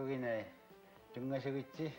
거기네 정가석 있지?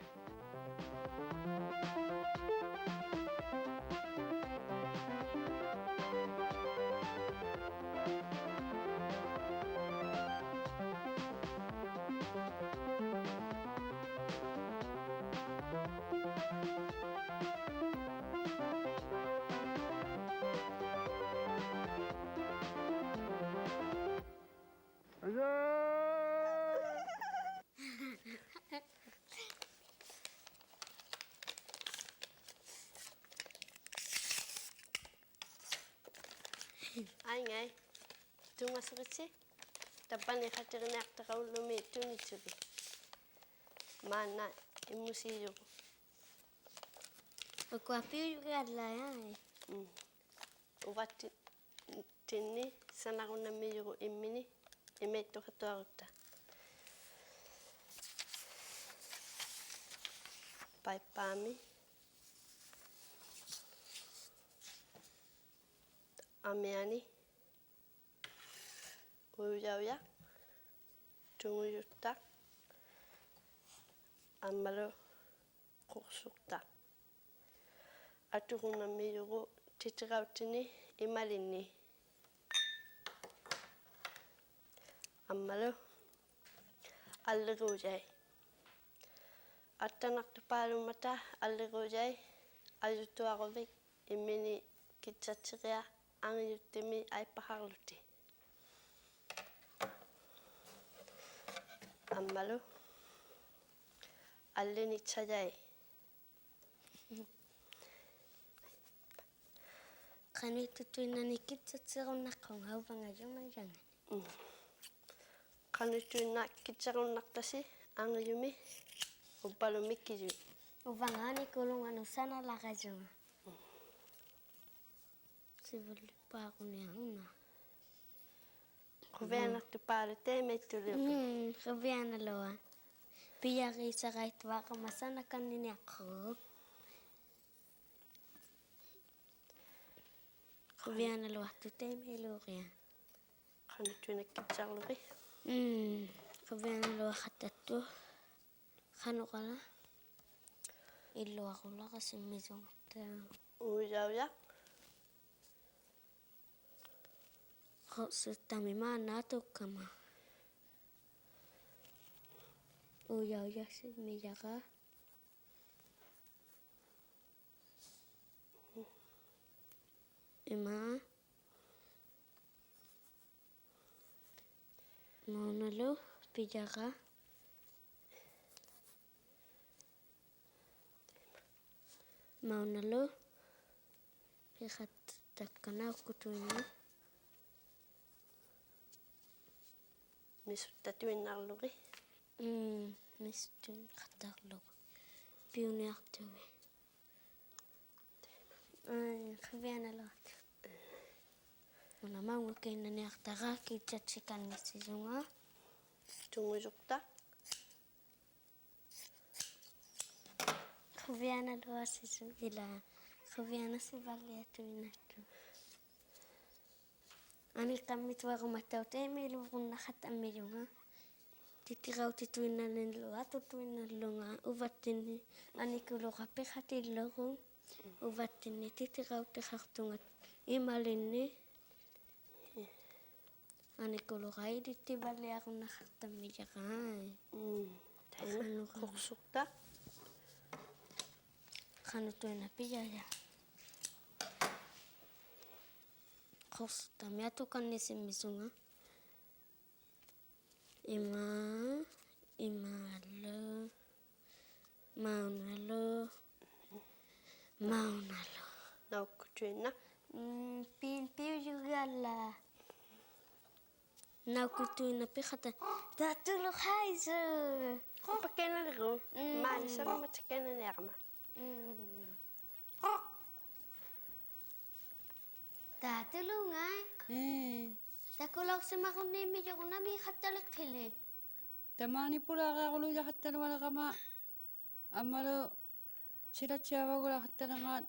Ai ngai, tunga sakasi, tapani khatiri nakta kaulumi tuni tsubi. Mana imusiyo. Aku api juga ada ya. Uvat tini sana kuna miyo imini imeto katuarta. Pai pami. Amiani. Uyauya. Tunguyutak. Amalo kursuktak. Atukuna miyo titirautini imalini. Amalo allegujai. Atanak tepalumata allegujai. Ayutuarovik imini kitsatiria angiyutimi aipaharluti. Amalo allini tsajai. Kani tutuina nikit satsirunnak kong haupang ajuman jangan. Kanutuina kitsarunnaktasi angiyumi upalumikiju. Upangani kulungan usana lakajunga. Sibuli pa ako niyang na. Kuvenak tepalo teme tulio. Kabiana loa. Piyaki sa kahit waka masana kanini ako. Kabiana loa tuteme lukia. Kanutuina kitsarluri. Kabiana loa katatu. Kano kala? Ilo ako la kasi medyo Uyauya. Sa tami mana to kama. Uyauya si Miyaka. Ima. Maunalo Pijaka. Maunalo Pikat takana kutunya. Misutatuinarluri. Mistun katarlog. Pioneertuwe. Kabiana lot. Mana mau kena ni aktara kita cikan ni sejunga. Tunguyukta. Kabiana doa sejung ila. Kabiana si balia tu inatu. Ani kami tu aku matau teme lu pun nak kami junga. Titirau tituina nilo atau tuina longa uvatini ani kulo kape hati logo uvatini titirau tehartungat imalini ani kulo kai ditibali aku nak tami jakai. Tena kursukta. Kanu tuina pija ya. Kos tami atu kan nisi misunga. Imalo, maunalo. Naukutuina. Piu juga lah. Naukutuina pikata. Tatulu haizu. Kupakena ligo. Mani sama matakena nirma. Tatulu ngai. Takulog si makunimi yung nami katalik hili. Tamani pulaqaqulu jaqattalwalaqama ammalu silatsiavagula qattalangaat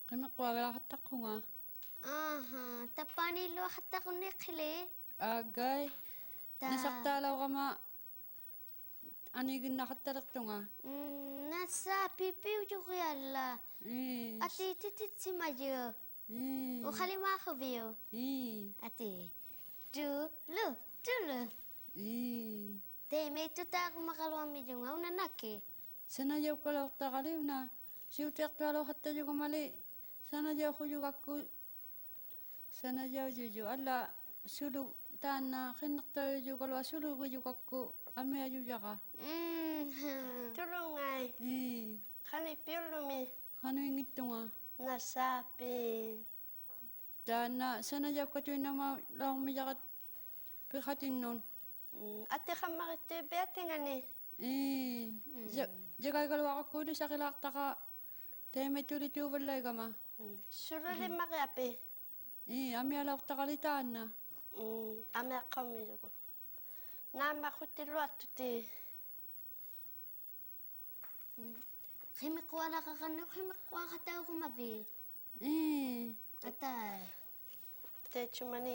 qimeqquagalaaqattaqqunga Aha, tapani lo hatta kunni khile. aagai Ta. nasaqtaalauqama aniginnaqattalertunga Nasa pipiu juqialla. Ati titit simajo. O khali ma khabiyo. Ati. Dulu. Te me tu ta kumakalwa mi junga una nake. sana jau kalauqtaqaliuna siuteqtualu hattajugumali sana jau khujugakku sana jau juju alla sulu taanna qinneqtajugalua sulugujuqakku amiajujaqa Tulungai. Kani piulumi. qanuingittunga Nasapin. taanna sana jau katuinama laormijaqat piqatinnun Ate khamaritte beatingani. jagaigaluaqakkuulu saqilaartaqa taimatulituuvallaigama Suruli mariapi. amialaortaqali taanna Ame qamijugo. Nama khutiluatuti. Khimiqwala qaqannu khimiqwaqatau kumavi. Ata. Te chumani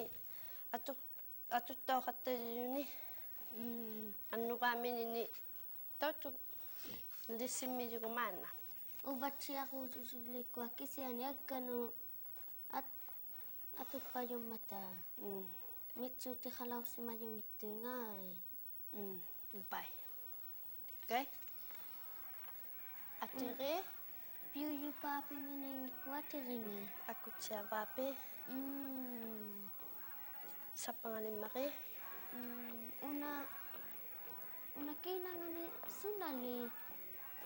atuttau khattajuni. Annuqamini ni tautu lisimmijugo maana. Uvatsia kususuli kwa kisiani akkanu atuppajummata. Mitsuti khalausi majumittu ngai. Bye. Okay? Atiri Piuju papi mining kuatiringi. aku vapi sa pangalimaki. Una kinangani sunali.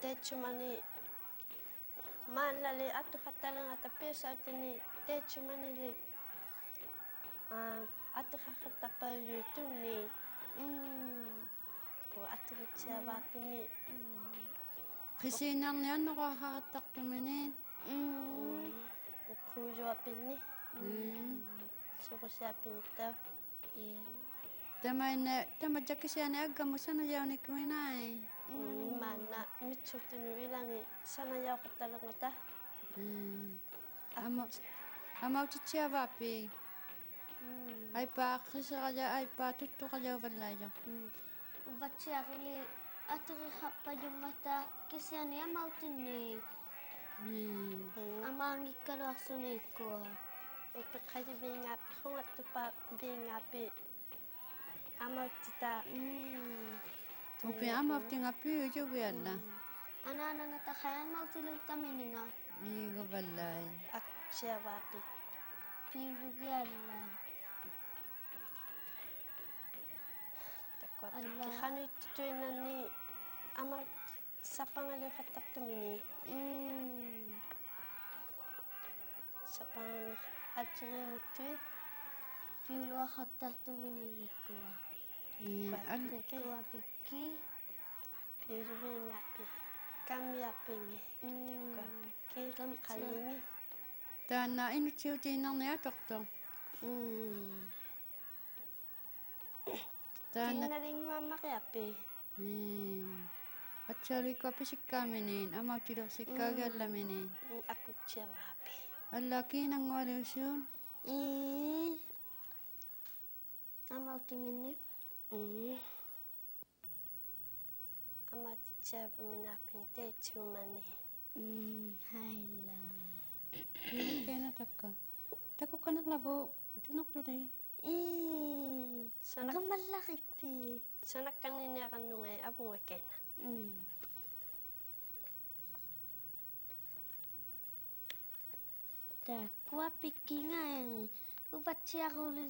Te chumani manali atu khatalang atapisa atini te chumani li atu khatapa yutuni ko atu vapi ni qisiinarniannoqaaqaqattaqtuminin ukujo apini suqsiapinitta tamajakisiani aggamu sanajaunikuinai mana mitsutinu ilangi sana yau khatalangata amautitsiavaapi aipaa qiseraja aipaa tuttuqajauvallaaja Uvatsia kuli atiri khappajummata kisiani amautinni. Amangikkalu arsunikua. upikhaji bingapi khungattupa bingapi amautita upi amautingappiujugialla Ananangata khaya mautilu tamininga. iguvallai akchiavapi Piujugialla. takwa Allah. khanu tuinani ama sapangalu khatattumini sapang ajrini tu Piulua khattahtuminikua. Tekua pikki. piujubingapi kamiapingi takwa pikki khalimi taanna inutsiutiinarniatorto taanna kinalingwa mariapi atsalikua pisikkaaminiin amautilorsikkaagiallaminiin akchiavapi alla kiinangualiusuun Amautinginni. amatitsiavaminapi te chumani Hailla. kena takka takukanaqlavu tunertuli Sanak Gamallaqippi. sanakkaniniaqannungai avungakena Takua pikkingai. Uvatsiaquli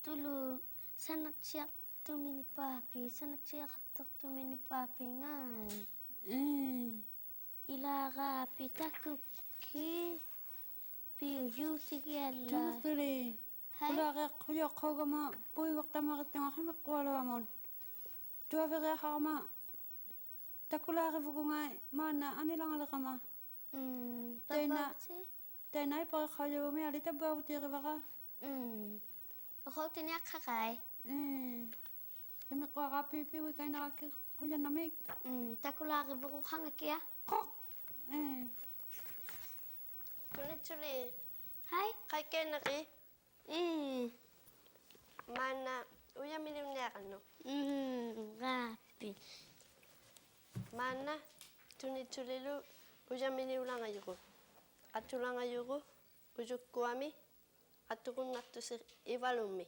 tulu sanatsiaq tumini papi. Sanatsiaq hattartumini papi ngai. Ilaqaapi takukki. Piujuutigialla. tunertuli Hai. pulaaqeqqujoqqaugama puigoqtamaqittungaqimeqqualuamun tuaveriaqarama takulaarivugungai maana anilangaleqama Papauti. tainai pariqqaujavumi alitabuavutiirivaqa Uqautini aqqaqai. qimiqqaaqaappiippiwi kainaqakki quyanamik. Takulaarivuqu hangakia. Tuli. Hai. Kaikenaki. Mana uyamiliunneaqanno. Raapi. Mana tulilu uyamiliulangayuqu. Atulangayuqu usukkuami atuqunnartusi ivalummi.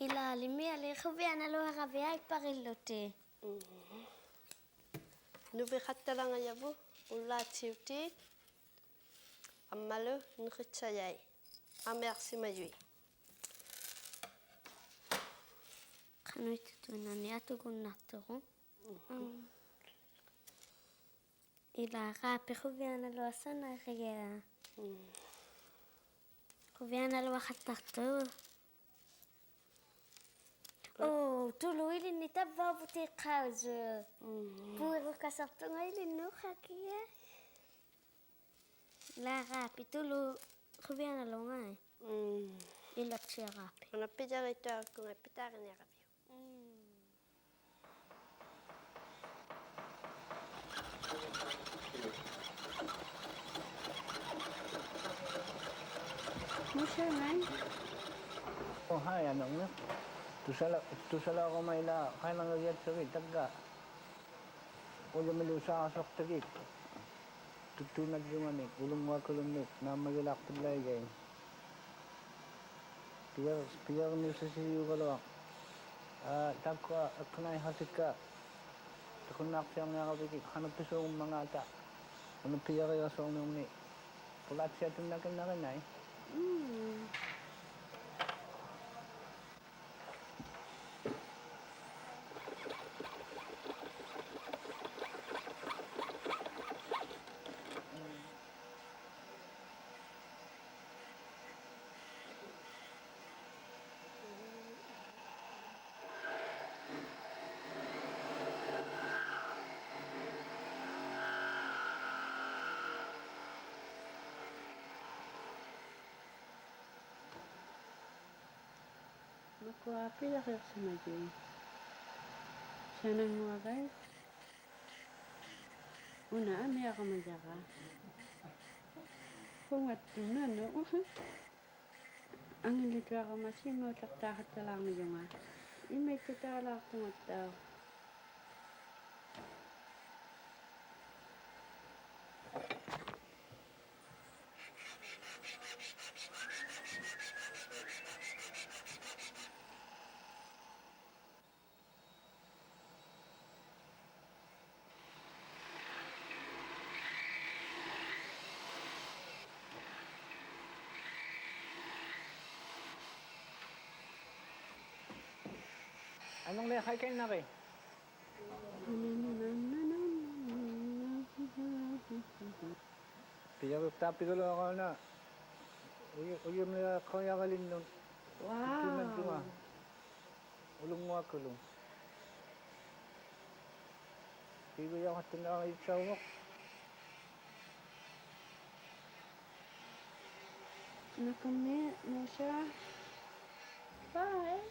Ilaalimi ali khuvianaluaqavia ipparilluti. Nuviqattalangayavu ullaatiuti ammalu nuqitsayai amearsimayui. Qanuitutunani atuqunnartuqu. Ila raapi khuvianaluassanaqigia. Khuvianaluaqattartu. Tulu ilinni tavvaavuti qausu. Puirukasartunga ilinnuqakia. La raapi tulu khuvianaluangai. Ilatsiaraapi. Ana pijarittuarkunga pitaarineraviu. Musyamay. Oh, hai anaknya. Tusala ko maila kaya nagyat sakit tagga. Ulo milusa asok tagit. Tutunag yung anik, ulong wakulumik na magilak taglay gay. Piyar niyo sa siyo kalawak. Tagka at kanay hasik ka. Takunak siyang nakapikik. Hanap piso ang mga ata. Ano piyar yung asong nung ni. Pulat siya itong nakin ay. Makuapi lakiqsimayui. Sananguaqay. Una amiaqamajaqa. Pungattunanu. Angilituaqamasimuutlaqtaaxattalaarniyunga. Imaittataalaqtungattau. Anong lekay kayo na kay? Tapi ko lang ako na. Uyum na kaya kalin nun. Tutunag ko nga. Ulong mo ako lang. Tigo yung katunang itsawak. Nakami, Musya. Bye.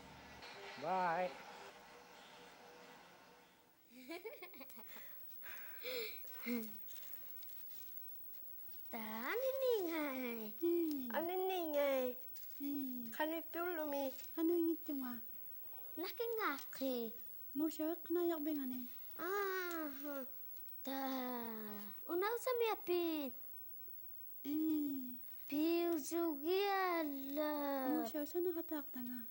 Bye. Taniningay. Aniningay. Kanipulumi. Ano yung itunga? Nakingaki. Musya, kanayakbingani. Unaw sa miapin. Piusugiala. Musya, saan nakatakta nga?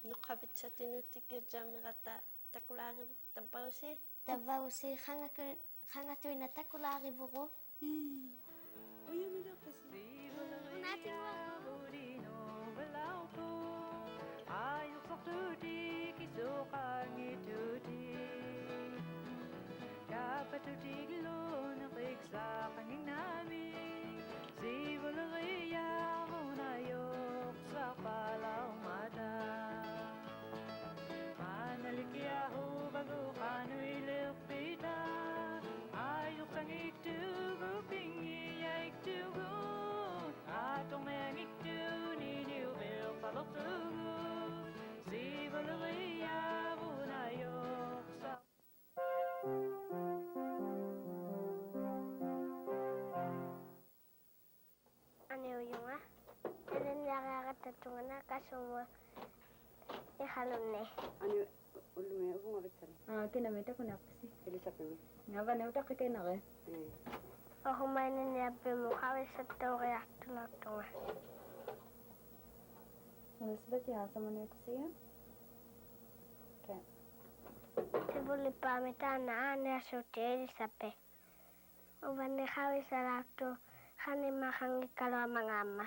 Nukavit sa tinutikil jamirata takulari tabausi. Tabausi hangatuin na takulari buko. Uyum ila kasi. Unatin mo. Ayok saktuti kisukan ituti. Dapat tutiglo nakiksa kaning namin. Sibulariya unayok sa palaw mata. Manalikiyahu bago kano'y lupita. Ayok sang itugo pingi ay itugo. Aniuyunga. Elen nakakatutungana kasuma ihalune. Ani ulume uvungoritsari. Kinamita kunapsi. Elisabeth. Ngava neuta kikenare. Ohumainen yappi mukavissa tuuriahtulotunga. Elizabeth ja saman yksiä. Okay. Sivuli paamitana ääniä suutti Elisape. Uvanni havissa laattu hanimahangi kaloamangamma.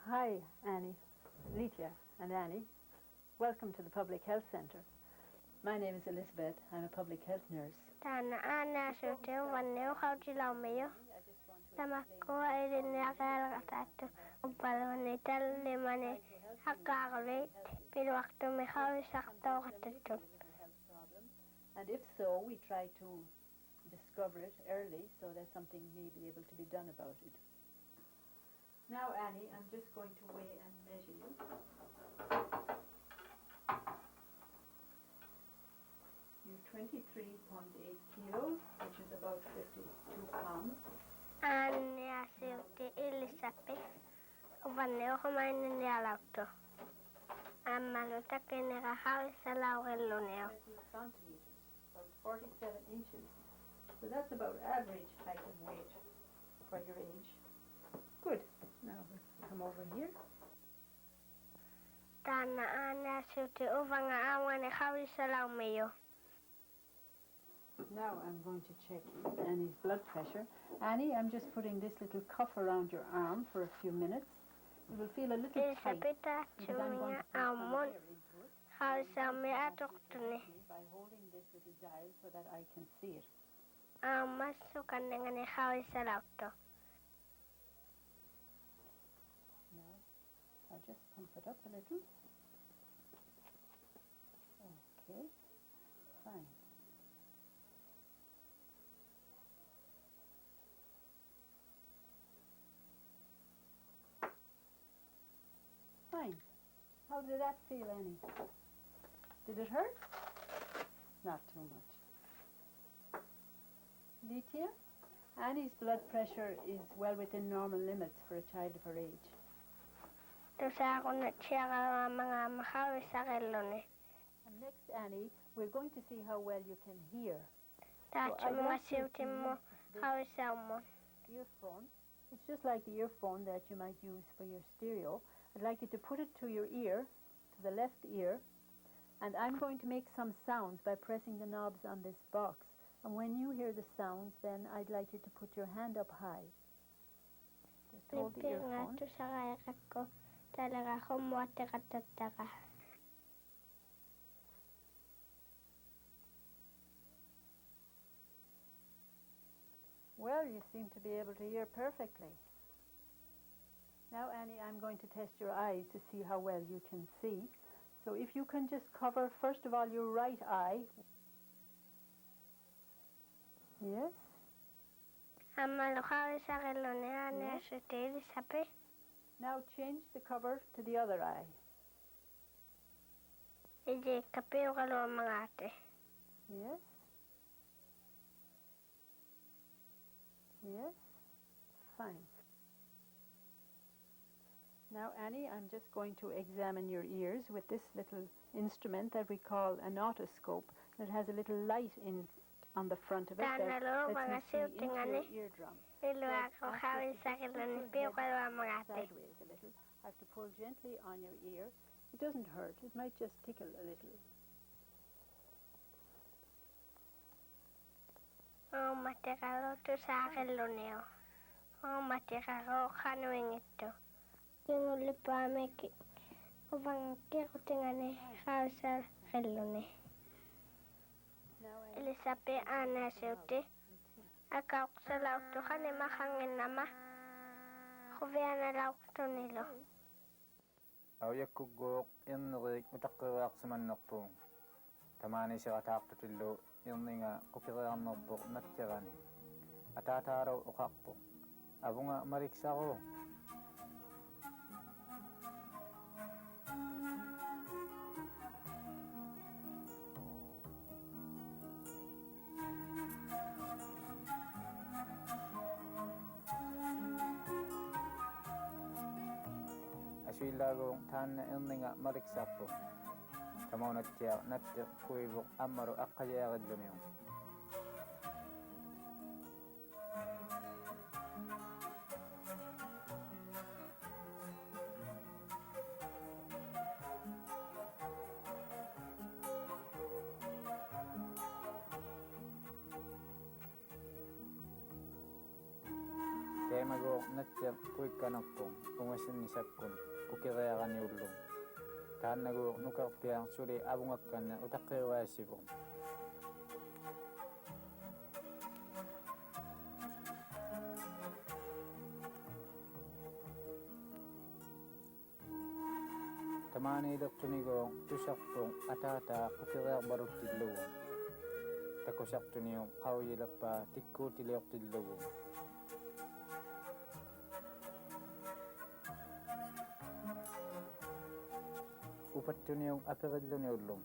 Hi, Annie, Lydia and Annie. Welcome to the Public Health Centre. My name is Elizabeth. I'm a public health nurse. Tana ääniä suutti uvanni uhautilaumejo. Tämä kuva edin ja kälkätätty. Upalvani tallimani hakkaarlit. Pilvaktumme havissa toukatettu. And if so, we try to discover it early so that something may be able to be done about it. Now, Annie, I'm just going to weigh and measure you. You're 23.8 kilos, which is about 52 pounds. Ääniä suutti Elisape. Uvanni ohumainen ja lauttu. Ämmälytä kenellä havissa laurelluneo. 20 centimeters, about 47 inches. So that's about average height and weight for your age. Good. Now we'll come over here. Tänä ääniä suutti uvanga aamani havissa laumejo. Now I'm going to check Annie's blood pressure. Annie, I'm just putting this little cuff around your arm for a few minutes. You will feel a little tight Elisabetta because I'm going suminga to put some aamun air into it havissa miatuhtuni. by holding this little dial so that I can see it. Aamassu kannengani havissa lauttu. Now I'll just pump it up a little. Okay, fine. Fine. How did that feel, Annie? Did it hurt? Not too much. Lydia? Annie's blood pressure is well within normal limits for a child of her age. Tuossa kun siellä mga havissa kelloni. And next, Annie, we're going to see how well you can hear. Tähtsä I'd mua like you to siutin mu use this havissa ummun. earphone. It's just like the earphone that you might use for your stereo. I'd like you to put it to your ear, to the left ear, and I'm going to make some sounds by pressing the knobs on this box. And when you hear the sounds, then I'd like you to put your hand up high. Just hold the earphone. Tuossa rajatko tällä hommaa tekatattaka. Well, you seem to be able to hear perfectly. Now, Annie, I'm going to test your eyes to see how well you can see. So if you can just cover, first of all, your right eye. Yes? Amma havissa kelloni ääniä suutti Elisape. Now change the cover to the other eye. Ijikka piukalua mangate. Yes? Yes? Fine. Now, Annie, I'm just going to examine your ears with this little instrument that we call an otoscope. It has a little light on the front of it that Tänä lets luomanga me see into your siutingani. eardrum. Iluako havissa kelloni piukalua mangate. Sideways a little. I have to pull gently on your ear. It doesn't hurt. It might just tickle a little. Oma tekalo tuossa kelloneo. Oma tekalo kanuingittu. Kengulli paameki. Uvan kerrotingani havissa kelloni. Now, Annie, Elisape ääniä suutti. Akauksa lauttu hanimahangin nama. Huviana lauttu nilo. Auyakkuguuq irneriik utaqqiriaqsimannerpuun tamaanisiqataaqtutillu irninga qukirearnerpuq nakkerani ataataarau uqarpuq avunga mariksaru suilagong tanna irninga mariksappo. Tamaunattia natte kuivu ammaru akkajayagillumiu. Temago natte kuikkanakpung ungasinnisakkun ukirayagani ullung. Tannagu nukarpiang suli abungakkanna utaqiwaasivung. Tamaniileqtunigo tusarpung atata ukirayaqbaruttillugu. Takusartuniung qawyileppa tikkuutiliortillugu. Upattuniung apirilluniullum.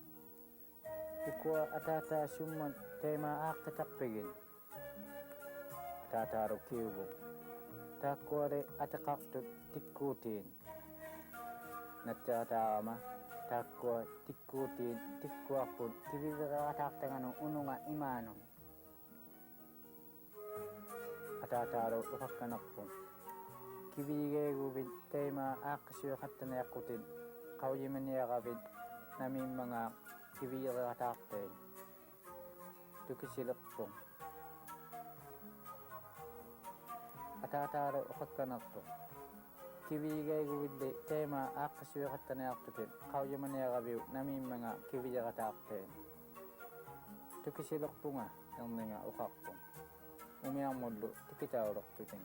Ukua atata summan tema aaqqitaqpigin. Atataru kiuvu. Taakkuare ataqartut tikkuutiin. Natteataama taakkua tikkuutiin tikkuarput kiviverataartanganu ununga imaanun. Atataru uqakkanarpun. Kivigeeguvit tema aaqqisuuqattanaaqqutin qawjimaniaqavit namimanga kiviirataarteen tukisileqpun. Atataru uqakkanarpun. Kivigeeguvilli tema aaqqisuuqattanaaqtutin qawjimaniaqaviu namimanga kiviirataarteen tukisileqpunga irninga uqarpun. Umiarmullu tikitaulertutin.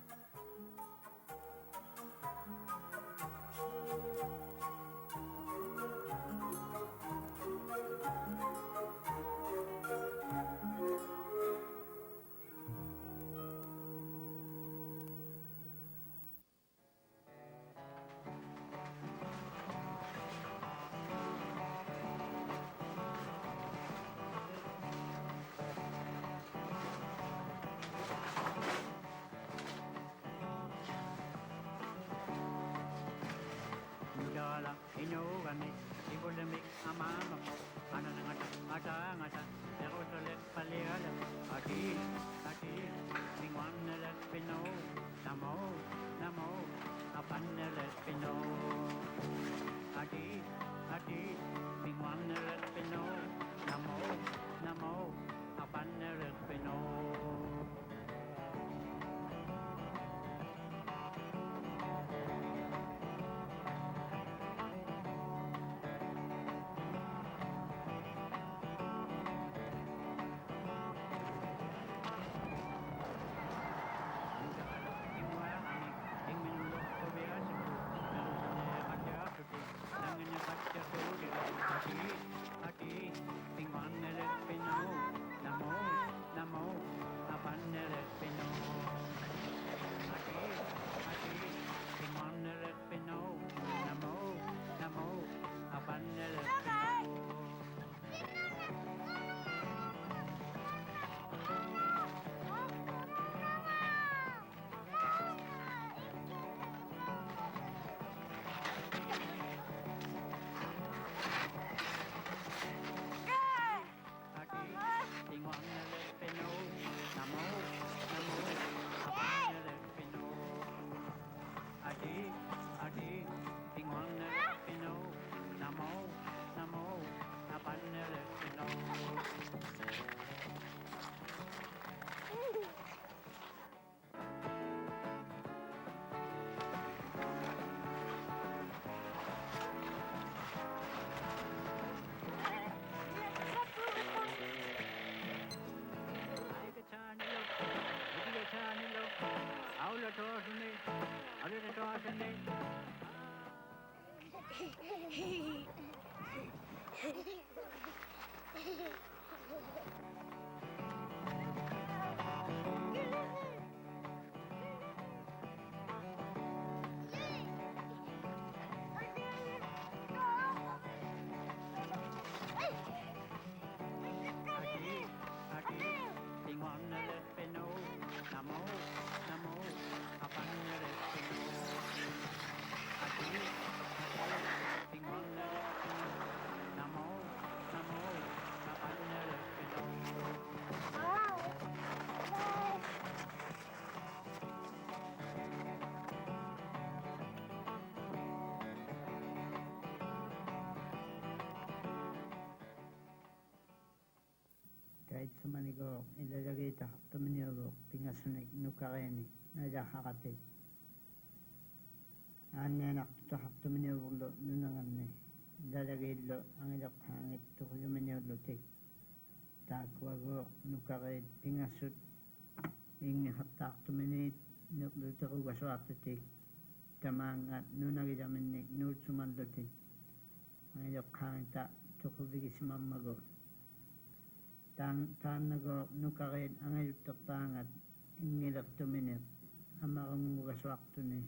Mudala inugani ibulemik amama ananangata atangata erotole paliala ati mingwanele pino namo apanele pino ati mingwanele pino namo apanele pino. manigo ilalagay ta tuminiyo pingasanik nukareni najakakati aanyanak tahak tuminiyo lo nunanganni ilalagay lo ang ilokangit tukuluminiyo lo tik takwago nukarit pingasut ingi hatak tuminit nuklutuku gaswatatik tamangat nunagidaminik nutsumanlutik ang ilokangita tukubigisimamago Tanago nukarin ang ayutakpangat ingilak tuminit amakang mugaswak tuni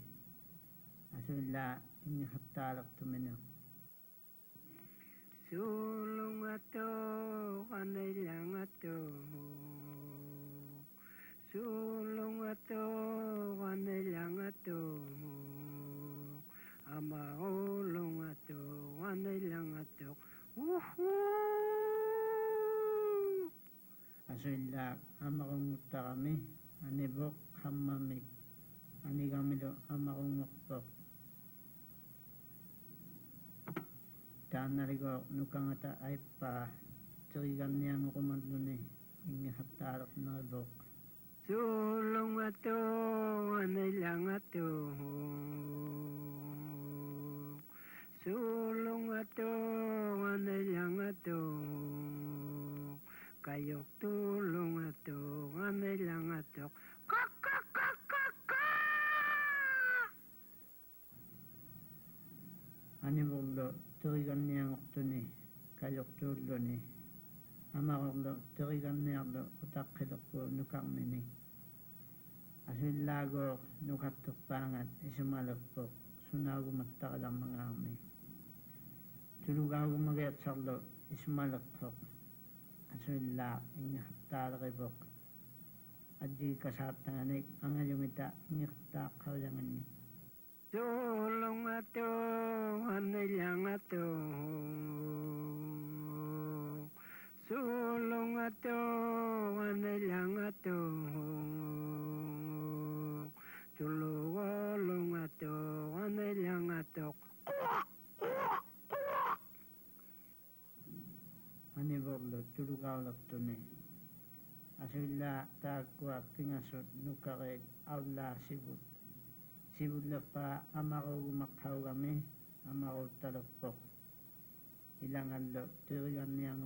asula ingihatalak tuminit sulong ato kanailang ato sulong ato kanailang ato amaulong ato kanailang ato Asuila amakungutta kami anibok hamamik anigamilo amakungukpok tanarigo nukangata ay pa tirigan niya ngukumanduni ingi hatarap na ibok sulong ato anailang ato sulong ato anailang ato kayok tulong ato anay lang ato Animulo turigan niyang oktuni kayok tulo ni amakulo turigan niyang utakilok po nukakmini asilago nukatukpangat isumalok po sunago matakalang mga ami tulugago magayat sarlo isumalok po Asuila ingi hatalakibok adi kasatanganik ang ayumita ingi hatakawyangan ni Tulong ato hanilang ato sulong ato hanilang ato tulong ato hanilang ato Aniborlo tulugawlak tuni asula takwa pingasot nukaret awla sibut sibut pa amako gumakhaw kami amako talakpok ilangallo tirigan niyang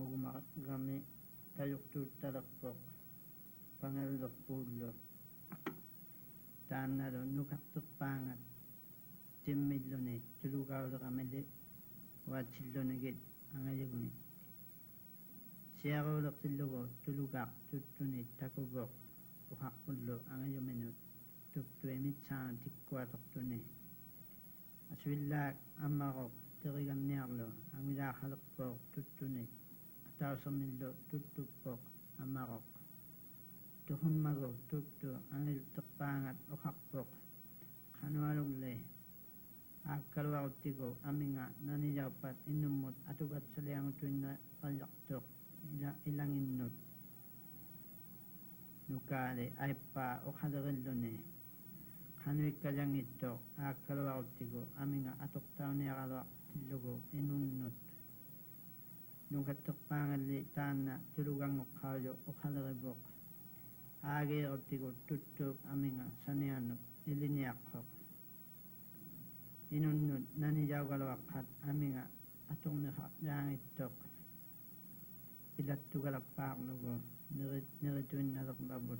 kami tayuktu talakpok pangalok pulo tanalo nukaktuk pangat timmidlo ni tulugawlak kami di watsillo nagit angayaguni Siya ulak silugo tulugak tutunit takubok uhakullo ang ayuminut tuktuemit sa tikwatok tuni aswillak amarok tirigan niyarlo ang ilakalakpok tutunit ataw sa millo tutupok amarok tuhummago tutto ang iltakpangat uhakpok kanualugle agkalwautigo aminga naniyawpat inumot atugat sa liang tuin na palyaktok ilangin not nukale ay pa o kadagallo ni kanuik kalyang ito akkalwautigo aminga atok tao niya kalwak tilugo inunnot nukatok pangali tana tulugang ukhayo o kadagibok agirautigo tutuk aminga sanianot ilinyakok inunnot naniyaw kalwakat aminga atok niya itok Pilat tugalakpak lugo nirituin nalaklabot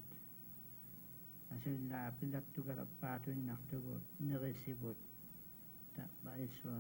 asila pilat tugalakpak tuin naktugo nirisibot tak baiswa